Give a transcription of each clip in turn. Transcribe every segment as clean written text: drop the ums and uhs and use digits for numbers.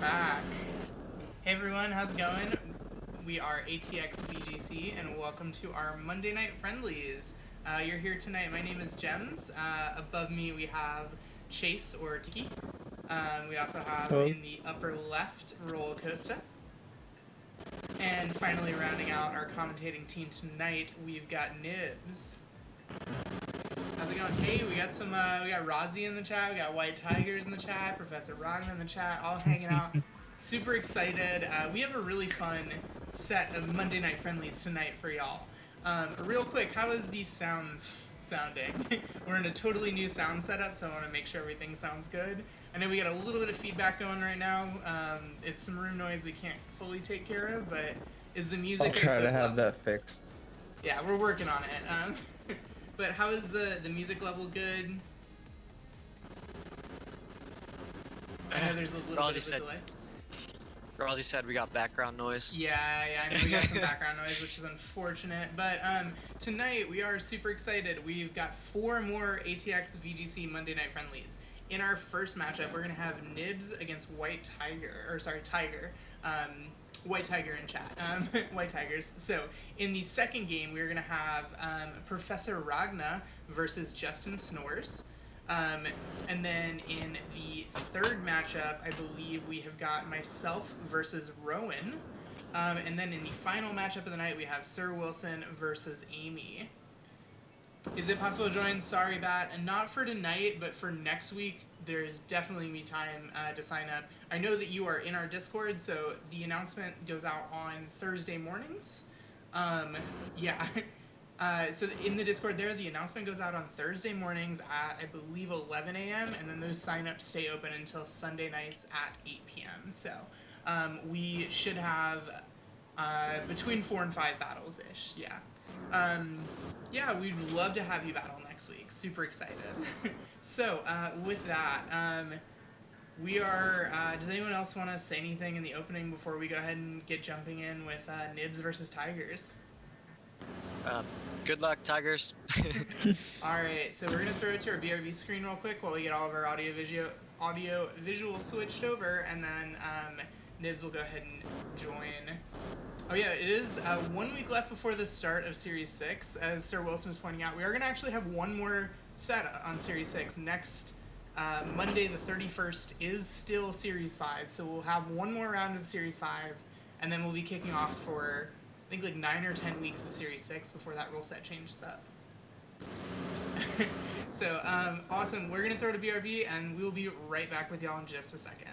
back. Hey everyone, how's it going? We are ATX VGC and welcome to our Monday Night Friendlies. You're here tonight. My name is Gems. Above me we have Chase or Tiki. We also have in the upper left Roll Costa. And finally rounding out our commentating team tonight, we've got Nibs. How's it going? Hey, we got some, we got Rozzy in the chat, we got White Tigers in the chat, Professor Ragnar in the chat, all hanging out. Super excited. We have a really fun set of Monday Night Friendlies tonight for y'all. Real quick, how is these sounds sounding? We're in a totally new sound setup, so I want to make sure everything sounds good. I know we got a little bit of feedback going right now. It's some room noise we can't fully take care of, but is the music... I'll try to have that fixed. Yeah, we're working on it. But how is the music level good? I know there's a little bit of a delay. Rozzy said we got background noise. Yeah, I know we got some background noise, which is unfortunate. But tonight we are super excited. We've got 4 more ATX VGC Monday Night Friendlies. In our first matchup, we're gonna have Nibs against Tiger. White Tiger in chat. White Tigers. So in the second game, we're gonna have Professor Ragnar versus Justin Snores. And then in the third matchup, I believe we have got myself versus Rowan. And then in the final matchup of the night, we have Sir Wilson versus Amy. Is it possible to join? Sorry, Bat. And not for tonight, but for next week, there's definitely gonna be time to sign up. I know that you are in our Discord, so the announcement goes out on Thursday mornings. Yeah. So in the Discord there, the announcement goes out on Thursday mornings at, I believe, 11 a.m., and then those sign-ups stay open until Sunday nights at 8 p.m. So we should have between 4 and 5 battles-ish, yeah. Yeah, we'd love to have you battle next week. Super excited. So with that, we are, does anyone else want to say anything in the opening before we go ahead and get jumping in with Nibs versus Tigers? Good luck, Tigers. Alright, so we're going to throw it to our BRB screen real quick while we get all of our audio visual switched over, and then Nibs will go ahead and join. Oh yeah, it is 1 week left before the start of Series 6. As Sir Wilson was pointing out, we are going to actually have one more set on Series 6. Next Monday the 31st is still Series 5, so we'll have one more round of Series 5, and then we'll be kicking off for, I think, like 9 or 10 weeks of Series 6 before that rule set changes up. So, awesome. We're going to throw to BRB, and we'll be right back with y'all in just a second.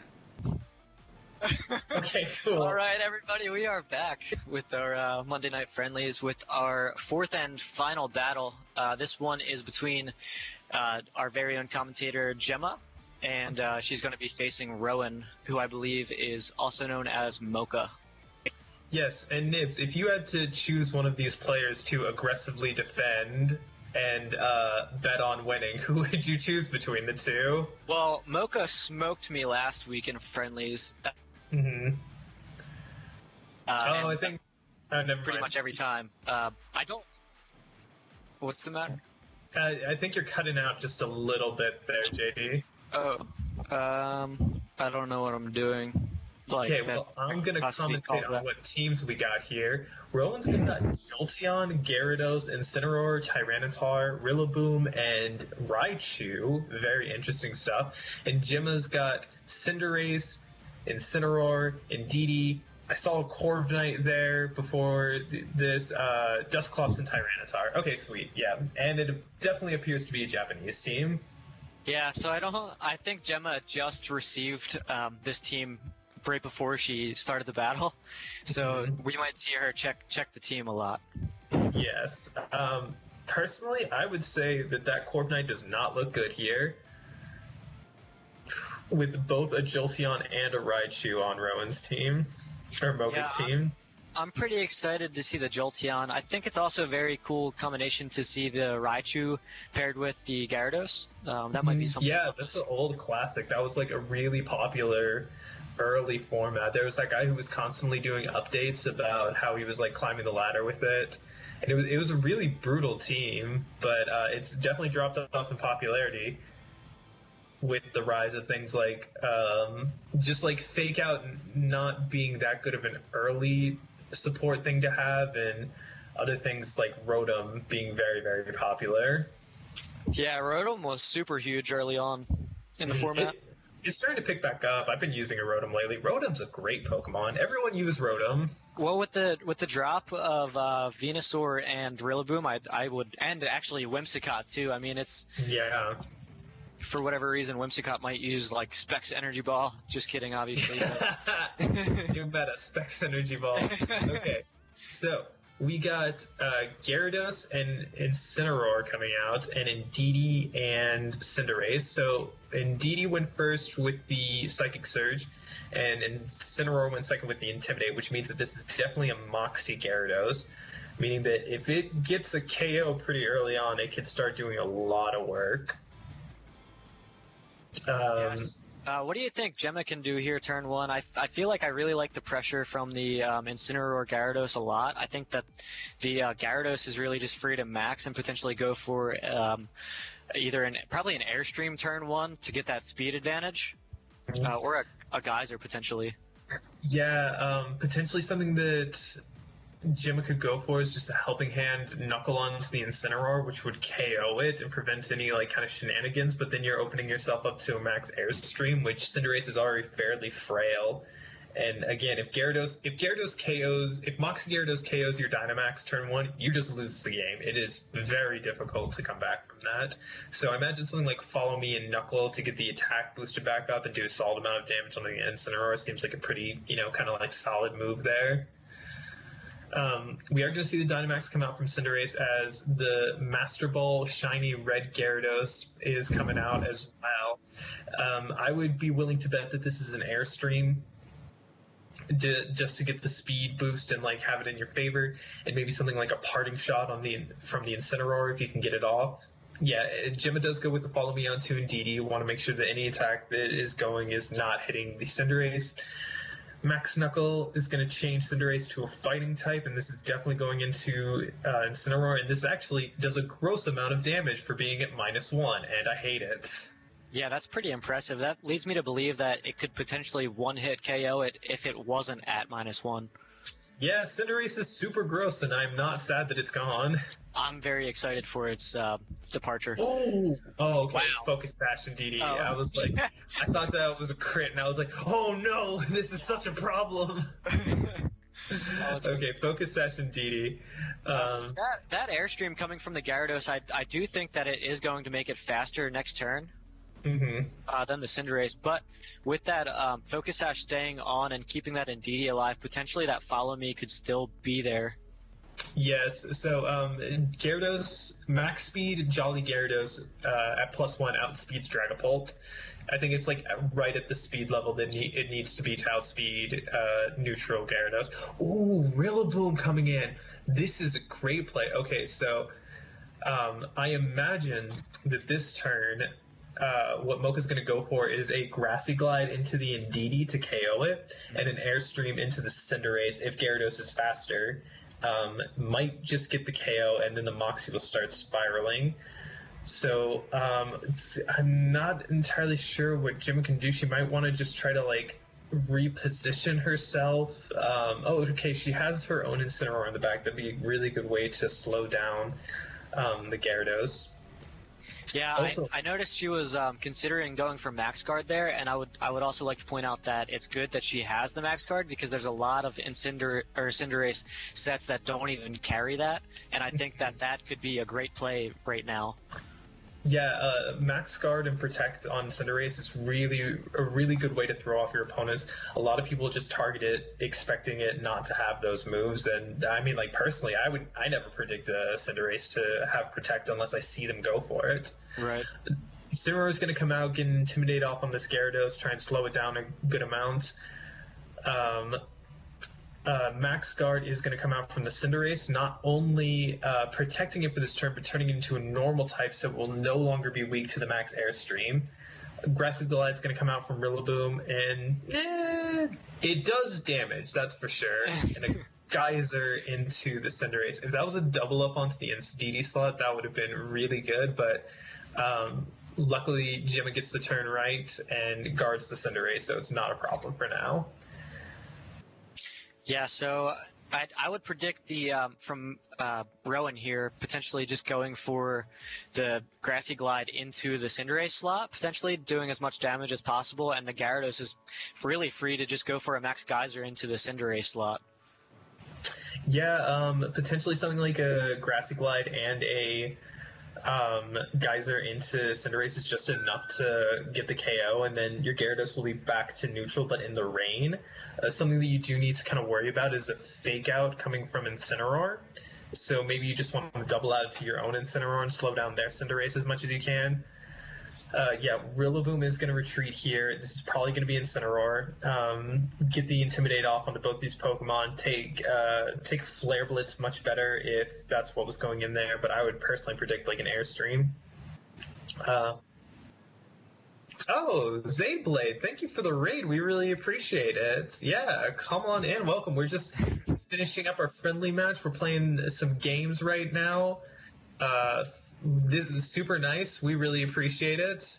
Okay, cool. All right, everybody, we are back with our Monday Night Friendlies with our 4th and final battle. This one is between our very own commentator, Gemma, and she's going to be facing Rowan, who I believe is also known as Mocha. Yes, and Nibs, if you had to choose one of these players to aggressively defend and bet on winning, who would you choose between the two? Well, Mocha smoked me last week in Friendlies. Mm-hmm. I think... never pretty mind. much every time. I don't... What's the matter? I think you're cutting out just a little bit there, JD. Oh, I don't know what I'm doing. Like, okay, well, I'm going to commentate on what teams we got here. Rowan's got Jolteon, Gyarados, Incineroar, Tyranitar, Rillaboom, and Raichu. Very interesting stuff. And Gemma's got Cinderace, Incineroar, Indeedee. I saw a Corviknight there before this, Dusclops and Tyranitar. Okay, sweet, yeah. And it definitely appears to be a Japanese team. Yeah, so I think Gemma just received this team right before she started the battle, so we might see her check the team a lot. Yes. Personally, I would say that Corviknight does not look good here, with both a Jolteon and a Raichu on Rowan's team, or Mocha's team. I'm pretty excited to see the Jolteon. I think it's also a very cool combination to see the Raichu paired with the Gyarados. That might be something. Yeah, that's an old classic. That was like a really popular early format. There was that guy who was constantly doing updates about how he was like climbing the ladder with it, and it was a really brutal team, but it's definitely dropped off in popularity. with the rise of things like just like Fake Out not being that good of an early support thing to have, and other things like Rotom being very, very popular. Yeah, Rotom was super huge early on in the format. It's starting to pick back up. I've been using a Rotom lately. Rotom's a great Pokemon. Everyone use Rotom. Well, with the drop of Venusaur and Rillaboom, I would, and actually Whimsicott too. I mean, it's Yeah. for whatever reason Whimsicott might use like Specs Energy Ball. Just kidding, obviously. You bet a Specs Energy Ball. Okay, so we got Gyarados and Incineroar coming out, and Indeedee and Cinderace. So Indeedee went first with the Psychic Surge, and Incineroar went second with the Intimidate, which means that this is definitely a Moxie Gyarados, meaning that if it gets a KO pretty early on, it could start doing a lot of work. Yes. What do you think Gemma can do here turn one? I feel like I really like the pressure from the Incineroar Gyarados a lot. I think that the Gyarados is really just free to max and potentially go for either probably an Airstream turn one to get that speed advantage, or a Geyser potentially. Yeah, potentially something that Gemma could go for is just a helping hand knuckle onto the Incineroar, which would KO it and prevent any like kind of shenanigans, but then you're opening yourself up to a max Airstream, which Cinderace is already fairly frail. And again, if Moxie Gyarados KOs your Dynamax turn one, you just lose the game. It is very difficult to come back from that. So I imagine something like Follow Me and Knuckle to get the attack boosted back up and do a solid amount of damage on the Incineroar seems like a pretty, kind of like solid move there. We are going to see the Dynamax come out from Cinderace as the Master Ball Shiny Red Gyarados is coming out as well. I would be willing to bet that this is an Airstream just to get the speed boost and like have it in your favor, and maybe something like a Parting Shot from the Incineroar if you can get it off. Yeah, Gemma does go with the Follow Me onto Indeedee. You want to make sure that any attack that is going is not hitting the Cinderace. Max Knuckle is going to change Cinderace to a fighting type, and this is definitely going into Incineroar, and this actually does a gross amount of damage for being at -1, and I hate it. Yeah, that's pretty impressive. That leads me to believe that it could potentially one-hit KO it if it wasn't at -1. Yeah, Cinderace is super gross, and I'm not sad that it's gone. I'm very excited for its departure. Oh, okay. Wow. It's Focus Sash and DD. Oh. I was like, I thought that was a crit, and I was like, oh no, this is such a problem. Okay, Focus Sash and DD. That Airstream coming from the Gyarados, I do think that it is going to make it faster next turn than the Cinderace, but with that Focus Sash staying on and keeping that Indeedee alive, potentially that Follow Me could still be there. Yes, so Gyarados, max speed, Jolly Gyarados at +1 outspeeds Dragapult. I think it's like right at the speed level that it needs to be to outspeed neutral Gyarados. Ooh, Rillaboom coming in. This is a great play. Okay, so I imagine that this turn what Mocha's going to go for is a Grassy Glide into the Indeedee to KO it, and an Airstream into the Cinderace if Gyarados is faster. Might just get the KO, and then the Moxie will start spiraling. So I'm not entirely sure what Gemma can do. She might want to just try to like reposition herself. Okay, she has her own Incineroar in the back. That'd be a really good way to slow down the Gyarados. Yeah, Also, I noticed she was considering going for Max Guard there, and I would also like to point out that it's good that she has the Max Guard because there's a lot of Cinderace sets that don't even carry that, and I think that could be a great play right now. Yeah, Max Guard and Protect on Cinderace is really a really good way to throw off your opponents. A lot of people just target it expecting it not to have those moves, and I mean, like personally, I never predict Cinderace to have Protect unless I see them go for it. Right. Incineroar is going to come out, get an Intimidate off on this Gyarados, try and slow it down a good amount. Max Guard is going to come out from the Cinderace, not only protecting it for this turn, but turning it into a normal type so it will no longer be weak to the Max Airstream. Aggressive Delight is going to come out from Rillaboom, and it does damage, that's for sure. And a Geyser into the Cinderace. If that was a double up onto the DD slot, that would have been really good, but Luckily, Gemma gets the turn right and guards the Cinderace, so it's not a problem for now. Yeah, so I would predict the from Rowan here potentially just going for the Grassy Glide into the Cinderace slot, potentially doing as much damage as possible, and the Gyarados is really free to just go for a Max Geyser into the Cinderace slot. Yeah, potentially something like a Grassy Glide and a Geyser into Cinderace is just enough to get the KO, and then your Gyarados will be back to neutral, but in the rain. Something that you do need to kind of worry about is a Fake Out coming from Incineroar. So maybe you just want to double out to your own Incineroar and slow down their Cinderace as much as you can. Yeah, Rillaboom is going to retreat here. This is probably going to be Incineroar. Get the Intimidate off onto both these Pokemon. Take Flare Blitz much better if that's what was going in there, but I would personally predict like an Airstream. Oh, Zadeblade, thank you for the raid. We really appreciate it. Yeah, come on in. Welcome. We're just finishing up our friendly match. We're playing some games right now. This is super nice. We really appreciate it.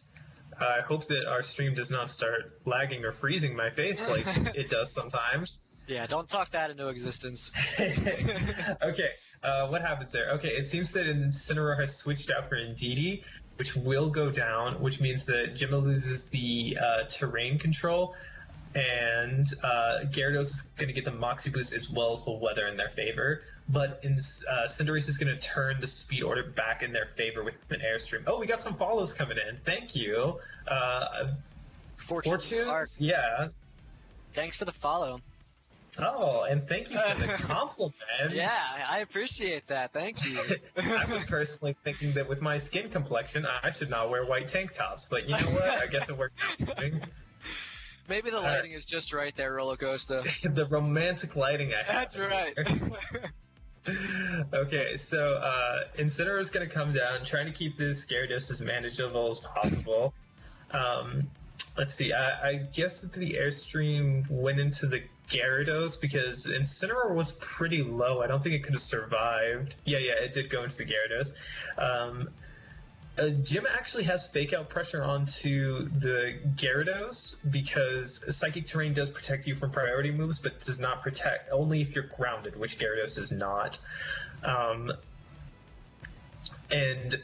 I hope that our stream does not start lagging or freezing my face like it does sometimes. Yeah, don't talk that into existence. Okay, what happens there? Okay, it seems that Incineroar has switched out for Indeedee, which will go down, which means that Gemma loses the terrain control, and Gyarados is going to get the Moxie Boost as well as the weather in their favor. But Cinderace is going to turn the speed order back in their favor with an Airstream. Oh, we got some follows coming in. Thank you. Fortunes? Yeah. Thanks for the follow. Oh, and thank you for the compliment. Yeah, I appreciate that. Thank you. I was personally thinking that with my skin complexion, I should not wear white tank tops. But you know what? I guess it worked out. Maybe the lighting is just right there, Roller Coaster. The romantic lighting I have. That's right. Okay, so Incineroar is going to come down, trying to keep this Gyarados as manageable as possible. Let's see, I guess that the Airstream went into the Gyarados because Incineroar was pretty low. I don't think it could have survived. Yeah, it did go into the Gyarados. Jim actually has Fake Out pressure onto the Gyarados because Psychic Terrain does protect you from priority moves, but does not protect only if you're grounded, which Gyarados is not. And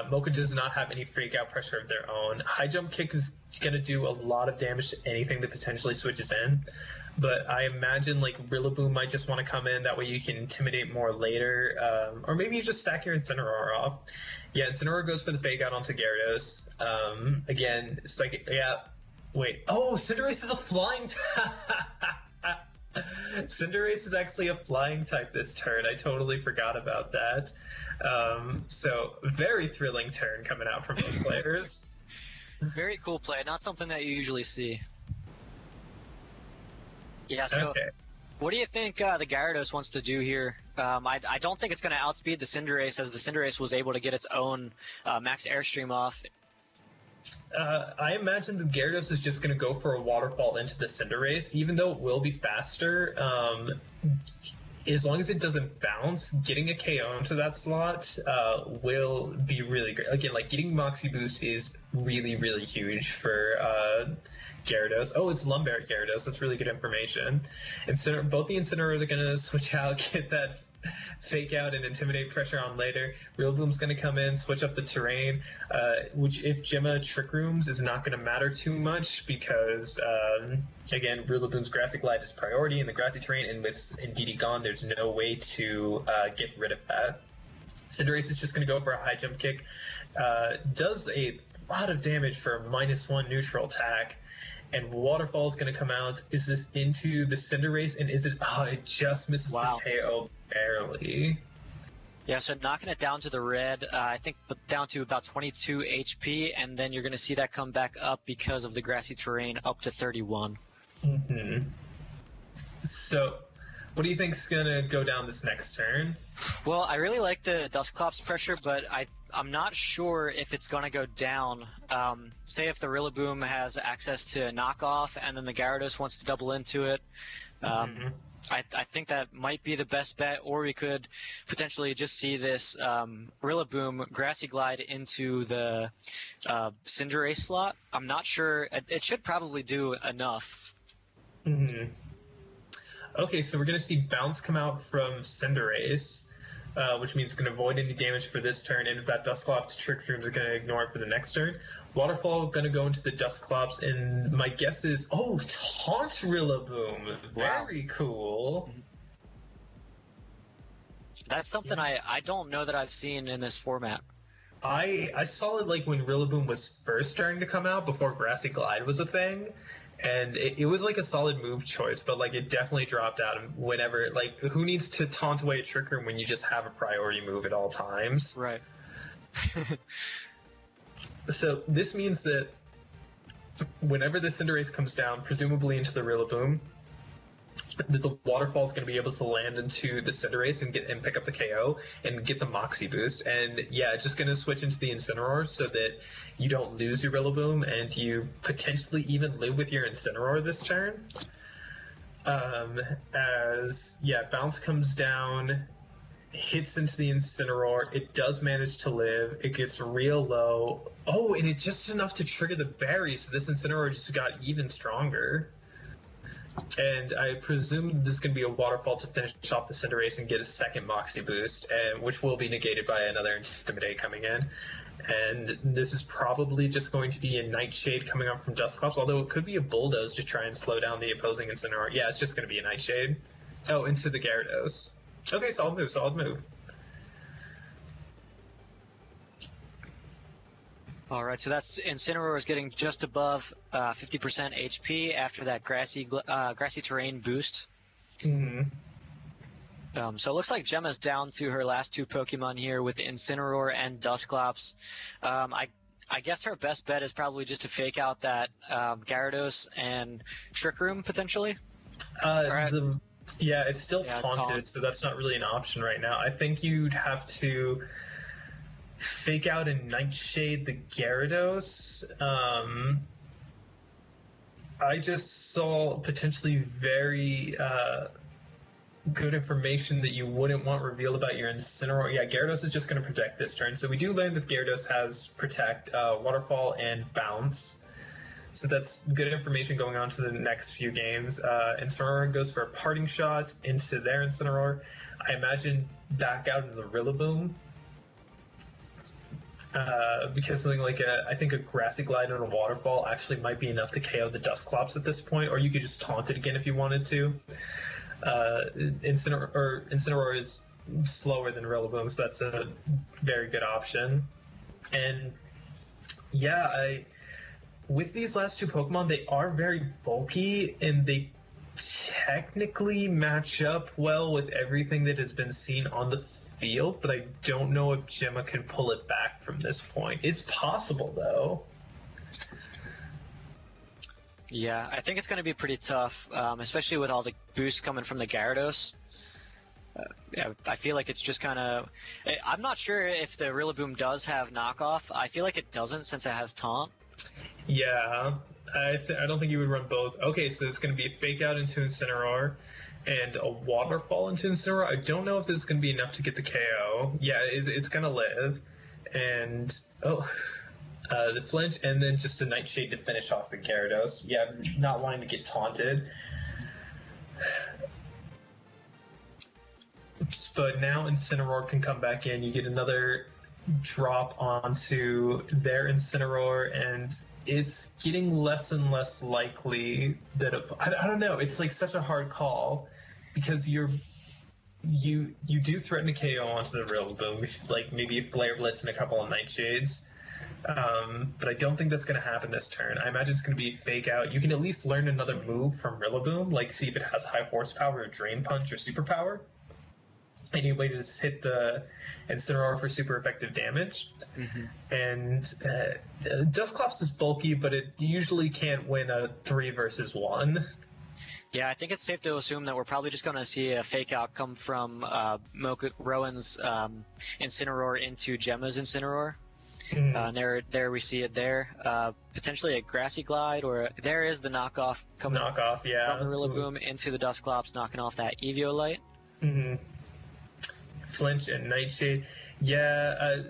Mocha does not have any Fake Out pressure of their own. High Jump Kick is going to do a lot of damage to anything that potentially switches in. But I imagine like Rillaboom might just want to come in. That way you can intimidate more later. Or maybe you just stack your Incineroar off. Yeah, Incineroar goes for the Fake Out onto Gyarados. Again, Psychic... Yeah, wait. Oh, Cinderace is a flying type! Cinderace is actually a flying type this turn. I totally forgot about that. So, very thrilling turn coming out from both players. Very cool play. Not something that you usually see. Yeah, so okay. What do you think the Gyarados wants to do here? I don't think it's going to outspeed the Cinderace, as the Cinderace was able to get its own max Airstream off. I imagine the Gyarados is just going to go for a Waterfall into the Cinderace, even though it will be faster. As long as it doesn't bounce, getting a KO into that slot will be really great. Again, like getting Moxie Boost is really, really huge for Gyarados. Oh, it's Lumberry Gyarados. That's really good information. Both the Incineroars are going to switch out, get that Fake Out and Intimidate pressure on later. Rillaboom's going to come in, switch up the terrain, which if Gemma Trick Rooms is not going to matter too much because, again, Rillaboom's Grassy Glide is priority in the grassy terrain, and with Indeedee gone, there's no way to get rid of that. Cinderace is just going to go for a High Jump Kick. Does a lot of damage for a -1 neutral attack. And Waterfall is going to come out. Is this into the Cinderace? And is it... Oh, it just misses the KO barely. Yeah, so knocking it down to the red, I think down to about 22 HP, and then you're going to see that come back up because of the grassy terrain up to 31. Mm-hmm. So, what do you think is going to go down this next turn? Well, I really like the Dusclops pressure, but I'm not sure if it's going to go down. Say if the Rillaboom has access to knockoff and then the Gyarados wants to double into it. I think that might be the best bet, or we could potentially just see this Rillaboom Grassy Glide into the Cinderace slot. I'm not sure. It should probably do enough. Mm-hmm. Okay, so we're going to see Bounce come out from Cinderace, which means it's going to avoid any damage for this turn, and if that Dusclops Trick Room is going to ignore it for the next turn. Waterfall going to go into the Dusclops, and my guess is, Taunt Rillaboom. Very cool. That's something I don't know that I've seen in this format. I saw it like when Rillaboom was first starting to come out, before Grassy Glide was a thing. And it was like a solid move choice, but like it definitely dropped out whenever, like, who needs to taunt away a Trick Room when you just have a priority move at all times? Right. So this means that whenever the Cinderace comes down, presumably into the Rillaboom, the Waterfall is going to be able to land into the Cinderace and pick up the KO and get the Moxie boost. And yeah, it's just going to switch into the Incineroar so that you don't lose your Rillaboom and you potentially even live with your Incineroar this turn. Bounce comes down, hits into the Incineroar. It does manage to live. It gets real low. Oh, and it's just enough to trigger the berry, so this Incineroar just got even stronger. And I presume this is going to be a Waterfall to finish off the Cinderace and get a second Moxie boost, which will be negated by another Intimidate coming in. And this is probably just going to be a Nightshade coming up from Dusclops, although it could be a Bulldoze to try and slow down the opposing Incineroar. Yeah, it's just going to be a Nightshade. Oh, into the Gyarados. Okay, solid move. All right, so that's Incineroar is getting just above 50% HP after that grassy terrain boost. Mm-hmm. So it looks like Gemma's down to her last two Pokemon here with Incineroar and Dusclops. I guess her best bet is probably just to fake out that Gyarados and Trick Room potentially. It's still taunted, so that's not really an option right now. I think you'd have to fake out and Nightshade the Gyarados. I just saw potentially very good information that you wouldn't want revealed about your Incineroar. Yeah, Gyarados is just going to protect this turn. So we do learn that Gyarados has Protect, Waterfall, and Bounce. So that's good information going on to the next few games. Incineroar goes for a Parting Shot into their Incineroar. I imagine back out into the Rillaboom. Because something like I think a Grassy Glide and a Waterfall actually might be enough to KO the Dusclops at this point, or you could just taunt it again if you wanted to. Incineroar is slower than Rillaboom, so that's a very good option. And yeah, with these last two Pokemon, they are very bulky, and they technically match up well with everything that has been seen on the field, but I don't know if Gemma can pull it back from this point. It's possible, though. Yeah, I think it's going to be pretty tough, especially with all the boosts coming from the Gyarados. I feel like it's just kind of... I'm not sure if the Rillaboom does have knockoff. I feel like it doesn't since it has Taunt. Yeah, I don't think you would run both. Okay, so it's going to be a Fake Out into Incineroar and a Waterfall into Incineroar. I don't know if this is going to be enough to get the KO. Yeah, it's going to live. And, the flinch, and then just a Nightshade to finish off the Gyarados. Yeah, not wanting to get taunted. But now Incineroar can come back in. You get another drop onto their Incineroar, and it's getting less and less likely that I don't know. It's like such a hard call because you do threaten a KO onto the Rillaboom, like maybe a Flare Blitz and a couple of Nightshades. But I don't think that's going to happen this turn. I imagine it's going to be Fake Out. You can at least learn another move from Rillaboom, like see if it has High Horsepower or Drain Punch or Superpower. Any way to just hit the Incineroar for super effective damage. Mm-hmm. And Dusclops is bulky, but it usually can't win a 3 versus 1. Yeah, I think it's safe to assume that we're probably just going to see a Fake Out come from Rowan's Incineroar into Gemma's Incineroar. There we see it there. Potentially a Grassy Glide, or there is the knockoff coming from the Rillaboom into the Dusclops, knocking off that Eviolite. Flinch and Nightshade. Yeah,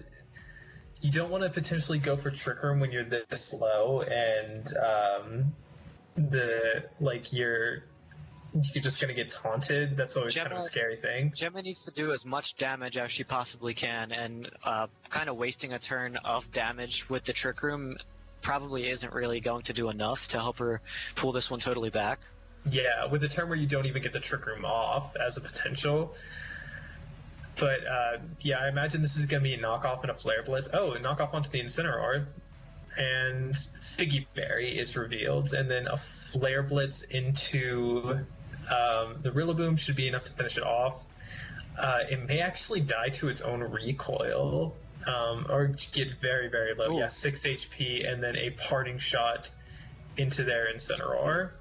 you don't want to potentially go for Trick Room when you're this low, and you're just going to get taunted. That's always kind of a scary thing. Gemma needs to do as much damage as she possibly can, and kind of wasting a turn of damage with the Trick Room probably isn't really going to do enough to help her pull this one totally back. Yeah, with a turn where you don't even get the Trick Room off as a potential. But, I imagine this is going to be a knockoff and a Flare Blitz. Oh, a knockoff onto the Incineroar. And Figgy Berry is revealed, and then a Flare Blitz into the Rillaboom should be enough to finish it off. It may actually die to its own recoil, or get very, very low. Ooh. Yeah, 6 HP, and then a Parting Shot into their Incineroar.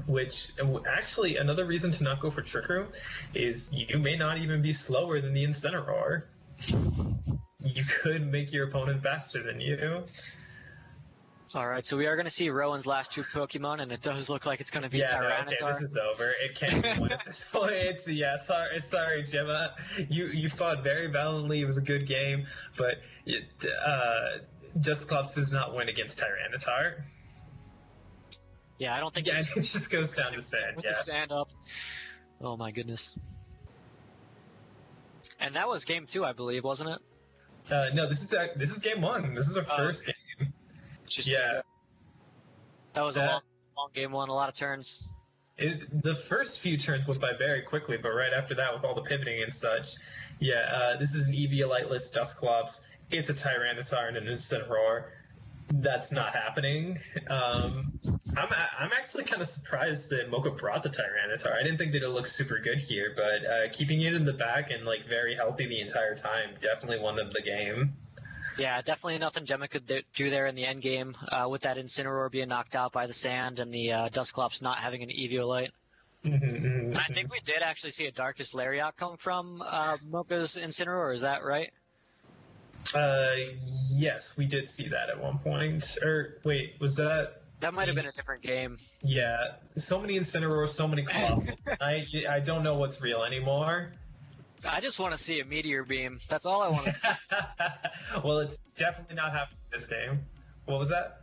Which, actually, another reason to not go for Trick Room is you may not even be slower than the Incineroar. You could make your opponent faster than you. Alright, so we are going to see Rowan's last 2 Pokemon, and it does look like it's going to be Tyranitar. Okay, this is over. It can't be one at this point. Sorry, Gemma. You fought very valiantly. It was a good game, but Dusclops does not win against Tyranitar. Yeah, I don't think. Yeah, it just goes down to sand. With the sand up. Oh my goodness. And that was game 2, I believe, wasn't it? No, this is game 1. This is our first game. That was a long game 1. A lot of turns. The first few turns went by very quickly, but right after that, with all the pivoting and such, this is an Eviolite-less Dusclops. It's a Tyranitar and an Incineroar. That's not happening. I'm actually kind of surprised that Mocha brought the Tyranitar. I didn't think that it looked super good here, but keeping it in the back and very healthy the entire time definitely won them the game. Yeah, definitely nothing Gemma could do there in the end game with that Incineroar being knocked out by the sand and the Dusclops not having an Eviolite. I think we did actually see a Darkest Lariat come from Mocha's Incineroar. Is that right? Yes, we did see that at one point. Or wait, was that? That might have been a different game. Yeah, so many Incineroars, so many Colossals. I don't know what's real anymore. I just want to see a Meteor Beam. That's all I want to see. Well, it's definitely not happening this game. What was that?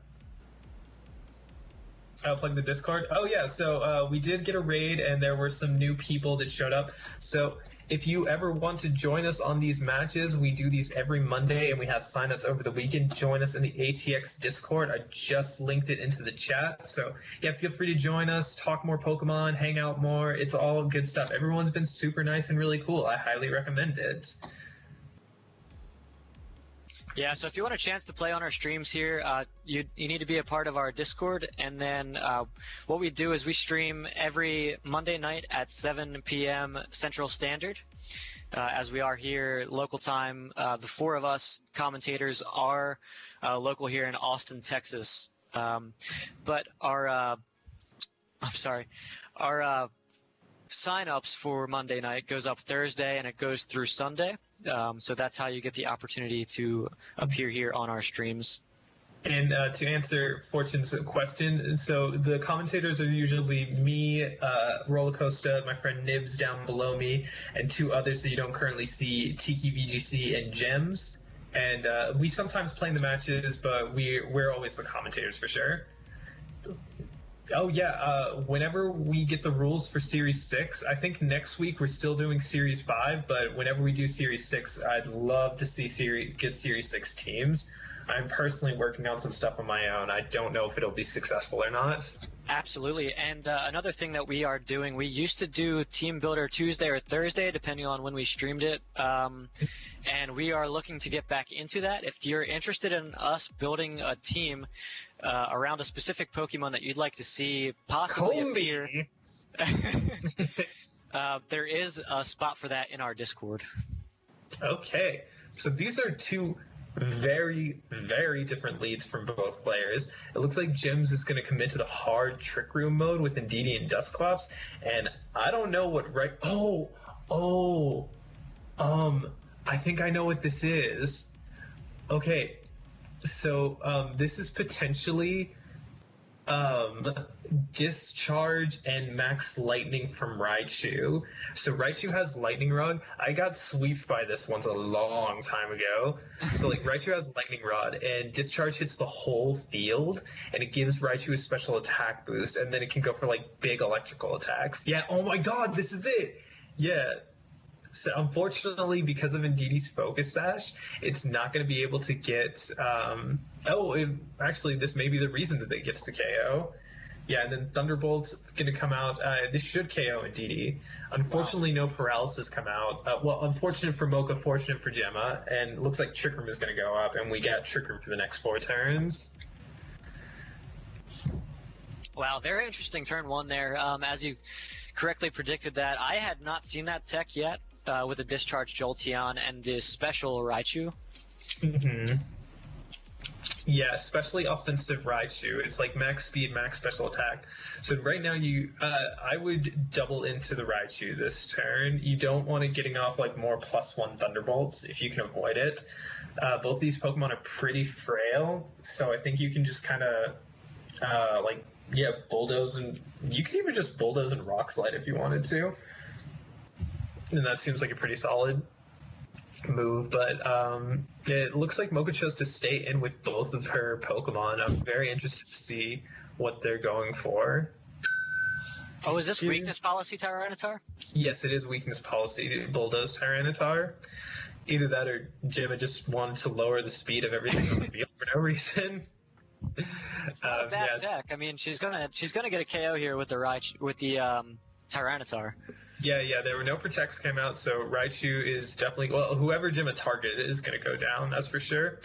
I'll plug the Discord. Oh yeah, so we did get a raid, and there were some new people that showed up. So if you ever want to join us on these matches, we do these every Monday, and we have signups over the weekend. Join us in the ATX Discord. I just linked it into the chat. So yeah, feel free to join us, talk more Pokemon, hang out more. It's all good stuff. Everyone's been super nice and really cool. I highly recommend it. Yeah, so if you want a chance to play on our streams here, you need to be a part of our Discord, and then what we do is we stream every Monday night at 7 p.m. Central Standard, as we are here local time. The 4 of us commentators are local here in Austin, Texas, but our sign-ups for Monday night goes up Thursday and it goes through Sunday. So that's how you get the opportunity to appear here on our streams. And to answer Fortune's question, so the commentators are usually me, Rollercoaster, my friend Nibs down below me, and 2 others that you don't currently see, Tiki VGC and Gems. And we sometimes play in the matches, but we're always the commentators for sure. Oh yeah, whenever we get the rules for Series 6, I think next week we're still doing Series 5, but whenever we do Series 6, I'd love to see good Series 6 teams. I'm personally working on some stuff on my own. I don't know if it'll be successful or not. Absolutely, and another thing that we are doing, we used to do Team Builder Tuesday or Thursday, depending on when we streamed it, and we are looking to get back into that. If you're interested in us building a team around a specific Pokemon that you'd like to see possibly appear, there is a spot for that in our Discord. Okay, so these are 2 very, very different leads from both players. It looks like Gems is going to commit to the hard Trick Room mode with Indeedee and Dusclops, and I don't know what I think I know what this is. Okay, so this is potentially Discharge and Max Lightning from Raichu. So Raichu has Lightning Rod. I got sweeped by this once a long time ago. So like Raichu has Lightning Rod, and Discharge hits the whole field, and it gives Raichu a special attack boost, and then it can go for like big electrical attacks. Yeah, oh my god, this is it! Yeah. So unfortunately, because of Indeedee's Focus Sash, it's not going to be able to get. Actually, this may be the reason that it gets to KO. Yeah, and then Thunderbolt's going to come out. This should KO Indeedee. Unfortunately, no Paralysis come out. Well, unfortunate for Mocha, fortunate for Gemma, and looks like Trick Room is going to go up, and we get Trick Room for the next 4 turns. Wow, very interesting turn 1 there. As you correctly predicted that, I had not seen that tech yet. With the Discharge Jolteon and the special Raichu. Mm-hmm. Yeah, especially offensive Raichu. It's like max speed, max special attack. So right now I would double into the Raichu this turn. You don't want to getting off like more +1 Thunderbolts if you can avoid it. Both these Pokemon are pretty frail, so I think you can just kind of bulldoze, and you can even just bulldoze and Rock Slide if you wanted to. And that seems like a pretty solid move, but it looks like Mocha chose to stay in with both of her Pokemon. I'm very interested to see what they're going for. Oh, is this weakness policy Tyranitar? Yes, it is weakness policy Bulldoze Tyranitar. Either that or Gemma just wanted to lower the speed of everything on the field for no reason. It's not a bad tech. I mean, she's gonna get a KO here with the Tyranitar. Yeah, there were no protects came out, so Raichu is definitely, well, whoever Gemma targeted is going to go down, that's for sure.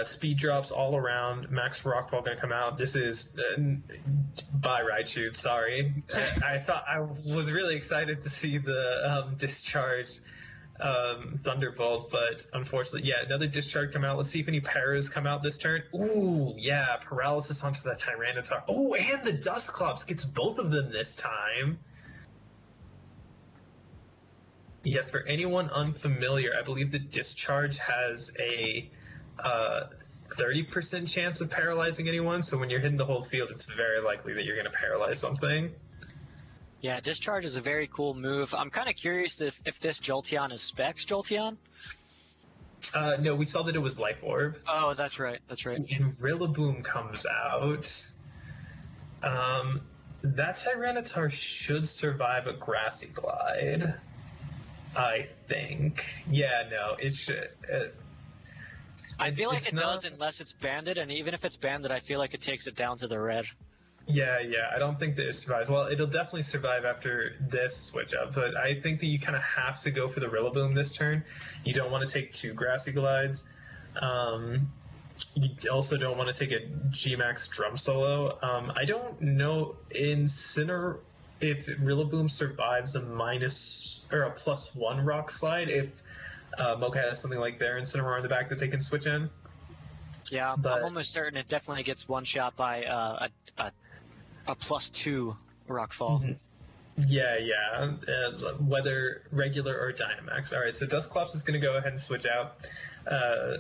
Speed drops all around. Max Rockfall going to come out. This is bye Raichu. Sorry, I was really excited to see the Discharge Thunderbolt, but unfortunately, yeah, another Discharge come out. Let's see if any Paras come out this turn. Ooh, yeah, Paralysis onto that Tyranitar. Oh, and the Dusclops gets both of them this time. Yeah, for anyone unfamiliar, I believe the Discharge has a 30% chance of paralyzing anyone, so when you're hitting the whole field, it's very likely that you're going to paralyze something. Yeah, Discharge is a very cool move. I'm kind of curious if this Jolteon is Specs Jolteon? No, we saw that it was Life Orb. Oh, that's right. And Rillaboom comes out. That Tyranitar should survive a Grassy Glide. I think. Yeah, no, it should. I feel like it does unless it's banded, and even if it's banded, I feel like it takes it down to the red. Yeah, I don't think that it survives. Well, it'll definitely survive after this switch up, but I think that you kind of have to go for the Rillaboom this turn. You don't want to take 2 Grassy Glides. You also don't want to take a G-Max Drum Solo. I don't know if Rillaboom survives a +1 Rock Slide, if Mocha has something like their Incineroar in the back that they can switch in. Yeah, but I'm almost certain it definitely gets one shot by a +2 Rockfall. Mm-hmm. Yeah. Whether regular or Dynamax. All right, so Dusclops is going to go ahead and switch out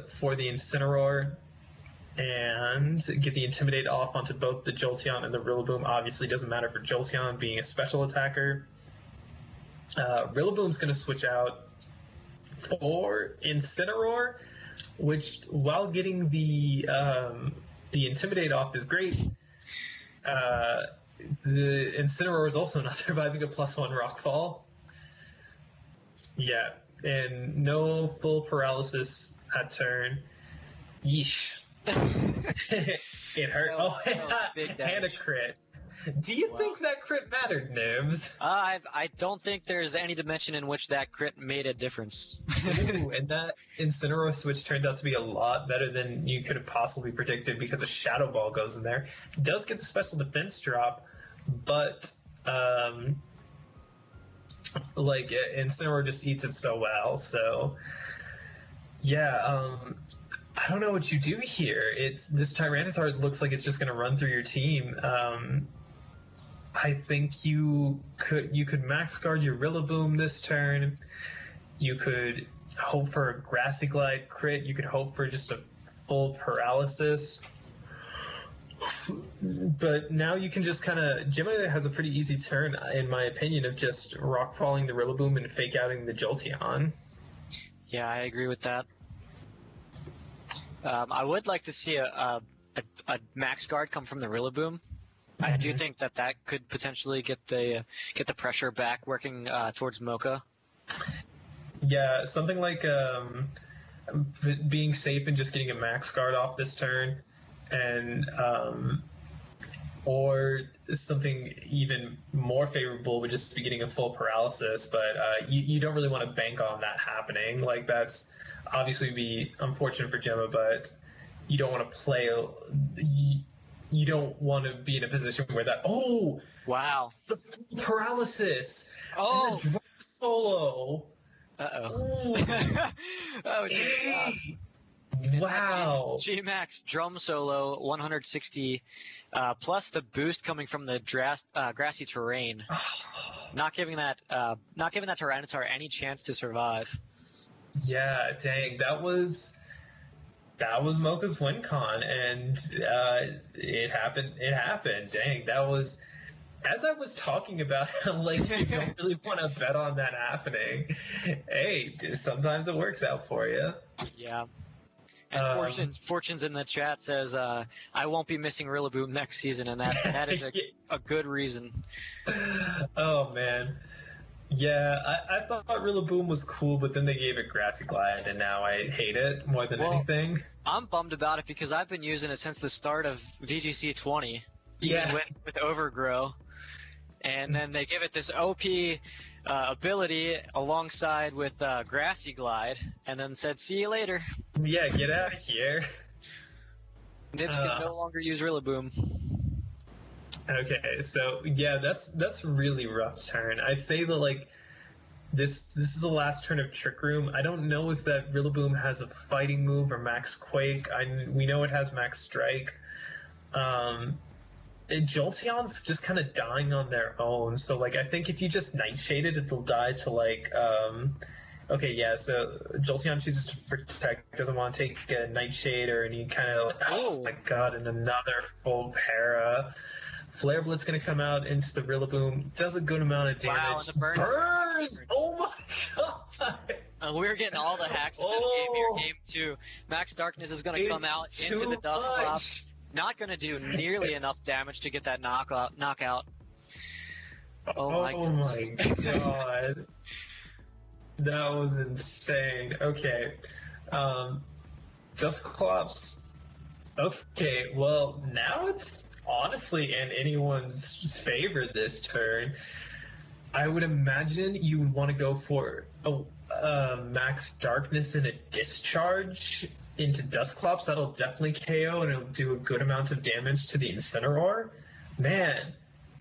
for the Incineroar and get the Intimidate off onto both the Jolteon and the Rillaboom. Obviously doesn't matter for Jolteon being a special attacker. Rillaboom's going to switch out for Incineroar, which, while getting the Intimidate off is great, the Incineroar is also not surviving a +1 Rockfall. Yeah, and no full Paralysis that turn. Yeesh. It hurt. And a crit. Do you think that crit mattered, Nibs? I don't think there's any dimension in which that crit made a difference. Ooh, and that Incineroar switch turns out to be a lot better than you could have possibly predicted because a Shadow Ball goes in there. It does get the special defense drop, but Incineroar just eats it so well. So yeah, I don't know what you do here. This Tyranitar looks like it's just going to run through your team. I think you could Max Guard your Rillaboom this turn. You could hope for a Grassy Glide crit. You could hope for just a full Paralysis. But now you can just kind of... Gemma has a pretty easy turn, in my opinion, of just rock falling the Rillaboom and fake outing the Jolteon. Yeah, I agree with that. I would like to see a Max Guard come from the Rillaboom. I do think that could potentially get the pressure back working towards Mocha. Yeah, something like being safe and just getting a Max Guard off this turn, and or something even more favorable would just be getting a full Paralysis, but you don't really want to bank on that happening. Like, that's obviously be unfortunate for Gemma, but you don't want to play... You don't want to be in a position where that... Oh! Wow. The full Paralysis! Oh! And the drop solo! Uh-oh. Oh, Hey! Wow. G-Max drum solo 160 plus the boost coming from the grassy terrain. Not giving that Tyranitar any chance to survive. Yeah, dang, that was Mocha's win con, and it happened. Dang, that was... As I was talking about, like, you don't really want to bet on that happening. Hey, sometimes it works out for you. Yeah. And Fortunes in the chat says, I won't be missing Rillaboom next season, and that is a good reason. Oh, man. Yeah, I thought Rillaboom was cool, but then they gave it Grassy Glide, and now I hate it more than anything. I'm bummed about it because I've been using it since the start of VGC 20, Yeah. with Overgrow. And then they give it this OP ability alongside with Grassy Glide, and then said, see you later. Yeah, get out of here. Nibs can no longer use Rillaboom. Okay, so yeah, that's really rough turn. I'd say that, like, this is the last turn of Trick Room. I don't know if that Rillaboom has a fighting move or Max Quake. We know it has Max Strike. Jolteon's just kind of dying on their own, so, like, I think if you just Nightshade it, it'll die to, like, okay, yeah, so Jolteon chooses to protect, doesn't want to take a Nightshade or any kind of, like, oh my god, and another full para. Flare Blitz going to come out into the Rillaboom, does a good amount of damage. Wow, and the burn Burns! Oh my god! We're getting all the hacks in this game here. Game 2. Max Darkness is going to come out into the Dusclops. Not going to do nearly enough damage to get that knockout. Oh my goodness. Oh my god. That was insane. Okay. Dusclops. Okay, well, now it's honestly in anyone's favor this turn. I would imagine you would want to go for Max Darkness and a Discharge into Dusclops. That'll definitely KO, and it'll do a good amount of damage to the Incineroar. Man,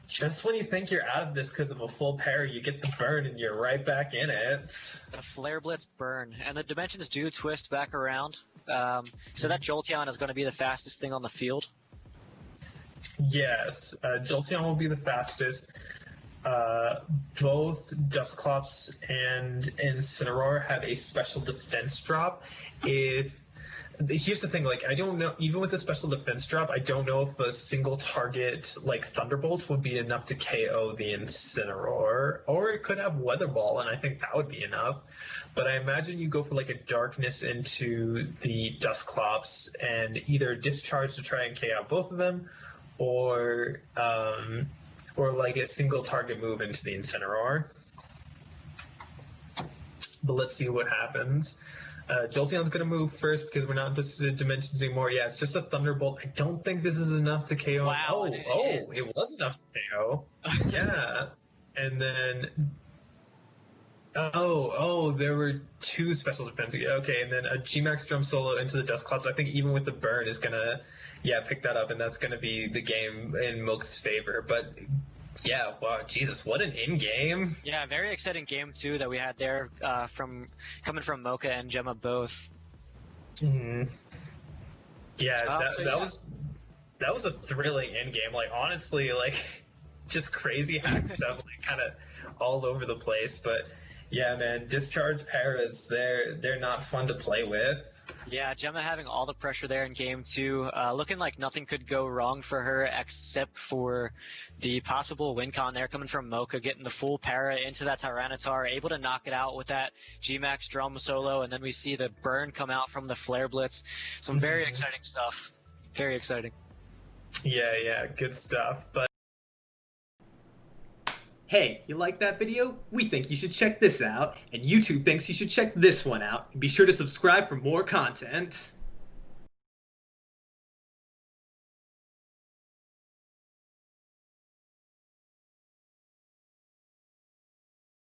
just when you think you're out of this because of a full pair, you get the burn and you're right back in it. The Flare Blitz burn. And the dimensions do twist back around. So that Jolteon is going to be the fastest thing on the field. Yes, Jolteon will be the fastest. Both Dusclops and Incineroar have a special defense drop. Here's the thing, like, I don't know, even with a special defense drop, I don't know if a single target, like Thunderbolt, would be enough to KO the Incineroar, or it could have Weather Ball, and I think that would be enough. But I imagine you go for, like, a Darkness into the Dusclops, and either Discharge to try and KO both of them, or like a single target move into the Incineroar. But let's see what happens. Jolteon's going to move first because we're not in dimensions anymore. Yeah, it's just a Thunderbolt. I don't think this is enough to KO. Wow, it was enough to KO. Yeah. And then... there were two special defense. Okay, and then a G-Max Drum Solo into the Dusclops. I think even with the burn is going to, pick that up, and that's going to be the game in Mocha's favor. But... yeah, wow, Jesus, what an in-game. Yeah, very exciting game, too, that we had there coming from Mocha and Gemma both. Mm-hmm. Yeah, that was a thrilling in-game. Like, honestly, like, just crazy hack stuff, like, kind of all over the place. But, Yeah, man, discharge paras, they're not fun to play with. Yeah, Gemma having all the pressure there in game 2, looking like nothing could go wrong for her except for the possible win con there coming from Mocha, getting the full para into that Tyranitar, able to knock it out with that G-Max drum solo, and then we see the burn come out from the Flare Blitz. Some very exciting stuff. Very exciting. Yeah, good stuff. But Hey, you like that video? We think you should check this out, and YouTube thinks you should check this one out. Be sure to subscribe for more content.